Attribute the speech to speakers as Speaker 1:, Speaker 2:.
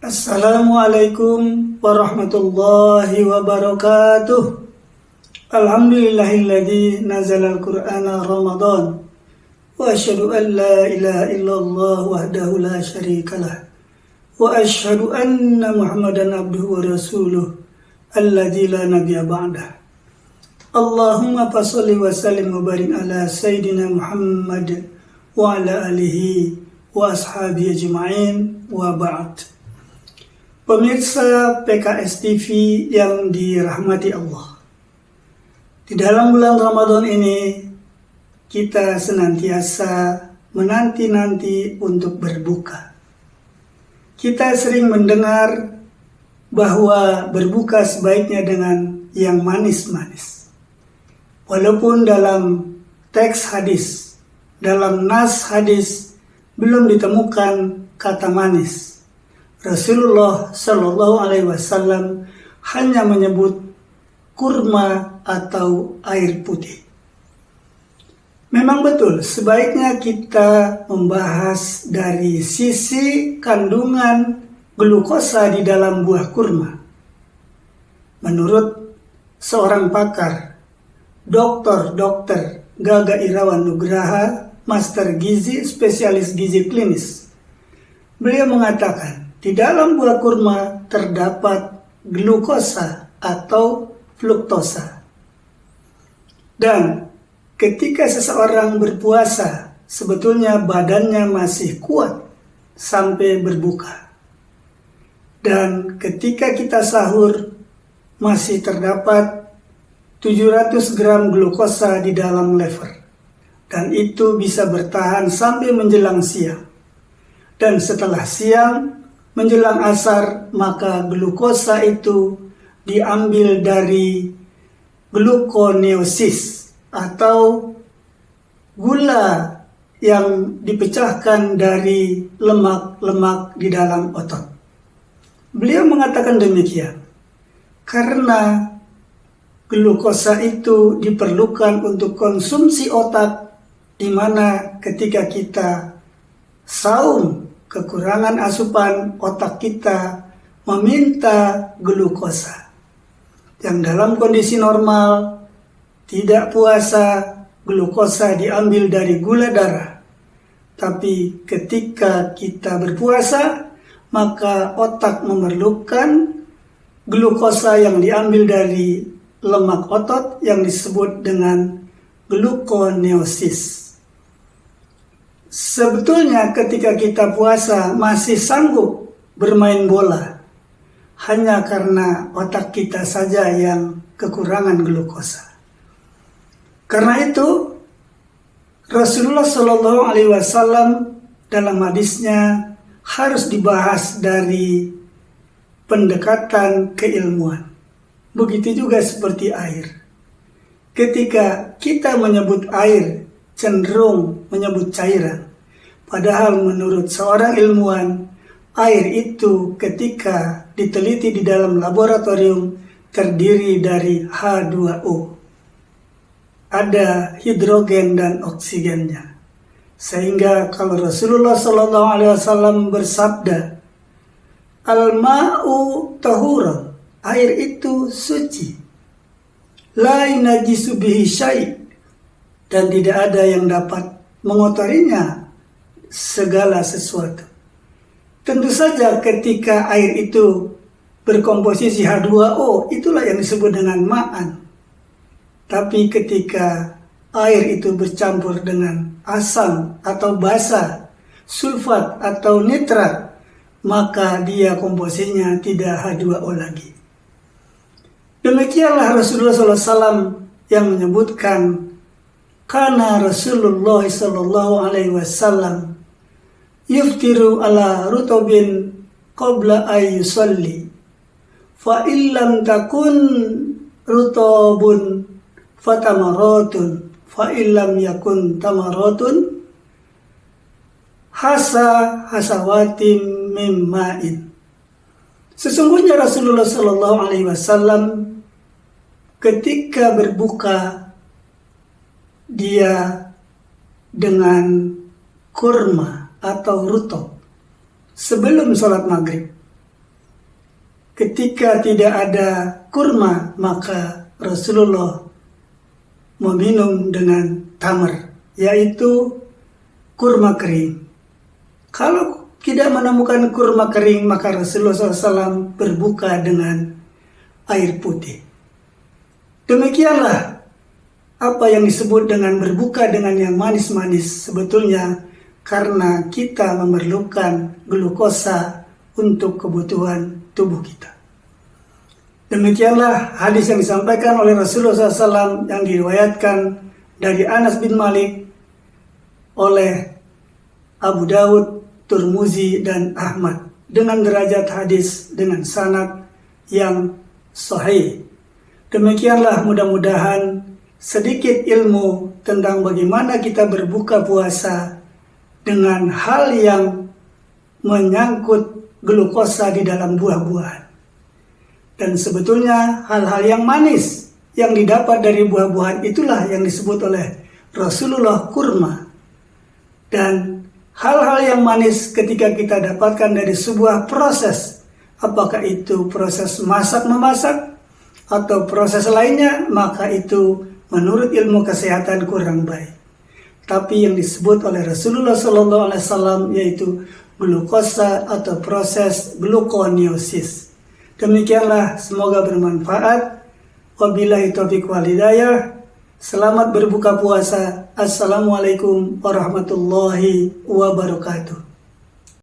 Speaker 1: Assalamualaikum warahmatullahi wabarakatuh. Alhamdulillahilladzi nazalal Qur'ana Ramadan. Wa asyhadu an la ilaha illallah wahdahu la syarikalah. Wa asyhadu anna Muhammadan abduhu wa rasuluh alladzi la nabiyya ba'dah. Allahumma fasholli wa sallim wa barik ala sayyidina Muhammad wa ala alihi wa ashabihi ajma'in wa ba'd. Pemirsa PKS TV yang dirahmati Allah, di dalam bulan Ramadan ini kita senantiasa menanti-nanti untuk berbuka. Kita sering mendengar bahwa berbuka sebaiknya dengan yang manis-manis. Walaupun dalam teks hadis, dalam nas hadis belum ditemukan kata manis. Rasulullah Shallallahu Alaihi Wasallam hanya menyebut kurma atau air putih. Memang betul, sebaiknya kita membahas dari sisi kandungan glukosa di dalam buah kurma. Menurut seorang pakar, Dr. Gaga Irawan Nugraha, Master Gizi, spesialis gizi klinis, beliau mengatakan, di dalam buah kurma terdapat glukosa atau fruktosa. Dan ketika seseorang berpuasa, sebetulnya badannya masih kuat sampai berbuka. Dan ketika kita sahur, masih terdapat 700 gram glukosa di dalam lever. Dan itu bisa bertahan sampai menjelang siang. Dan setelah siang, menjelang asar, maka glukosa itu diambil dari gluconeosis atau gula yang dipecahkan dari lemak-lemak di dalam otot. Beliau mengatakan demikian karena glukosa itu diperlukan untuk konsumsi otak, di mana ketika kita saum kekurangan asupan, otak kita meminta glukosa. Yang dalam kondisi normal, tidak puasa, glukosa diambil dari gula darah. Tapi ketika kita berpuasa, maka otak memerlukan glukosa yang diambil dari lemak otot yang disebut dengan gluconeosis. Sebetulnya ketika kita puasa masih sanggup bermain bola, hanya karena otak kita saja yang kekurangan glukosa. Karena itu Rasulullah Shallallahu Alaihi Wasallam dalam hadisnya harus dibahas dari pendekatan keilmuan. Begitu juga seperti air. Ketika kita menyebut air, cenderung menyebut cairan. Padahal menurut seorang ilmuwan, air itu ketika diteliti di dalam laboratorium terdiri dari H2O. Ada hidrogen dan oksigennya. Sehingga kalau Rasulullah SAW bersabda, Al-ma'u tahura, air itu suci. La yunajisu bihi syai', dan tidak ada yang dapat mengotorinya segala sesuatu. Tentu saja ketika air itu berkomposisi H2O, itulah yang disebut dengan ma'an. Tapi ketika air itu bercampur dengan asam atau basa, sulfat atau nitrat, maka dia komposisinya tidak H2O lagi. Demikianlah Rasulullah SAW yang menyebutkan, karena Rasulullah sallallahu alaihi wasallam yuftiru ala rutubin qabla ay yusalli, fa illam takun rutubun fatamaratun, fa illam yakun tamaratun hasawatim mimma'in. Sesungguhnya Rasulullah sallallahu alaihi wasallam ketika berbuka, dia dengan kurma atau rutub sebelum sholat maghrib. ketika tidak ada kurma, maka Rasulullah meminum dengan tamar, yaitu kurma kering. Kalau tidak menemukan kurma kering, maka Rasulullah SAW berbuka dengan air putih. Demikianlah apa yang disebut dengan berbuka dengan yang manis-manis, sebetulnya karena kita memerlukan glukosa untuk kebutuhan tubuh kita. Demikianlah hadis yang disampaikan oleh Rasulullah SAW yang diriwayatkan dari Anas bin Malik oleh Abu Daud, Tirmizi, dan Ahmad dengan derajat hadis dengan sanad yang sahih. Demikianlah, mudah-mudahan sedikit ilmu tentang bagaimana kita berbuka puasa dengan hal yang menyangkut glukosa di dalam buah-buahan. Dan sebetulnya hal-hal yang manis yang didapat dari buah-buahan itulah yang disebut oleh Rasulullah kurma. Dan hal-hal yang manis ketika kita dapatkan dari sebuah proses, apakah itu proses masak-memasak atau proses lainnya, maka itu menurut ilmu kesehatan kurang baik. Tapi yang disebut oleh Rasulullah SAW yaitu glukosa atau proses gluconeosis. Demikianlah, semoga bermanfaat. Wabillahi taufiq wal hidayah. Selamat berbuka puasa. Assalamualaikum warahmatullahi wabarakatuh.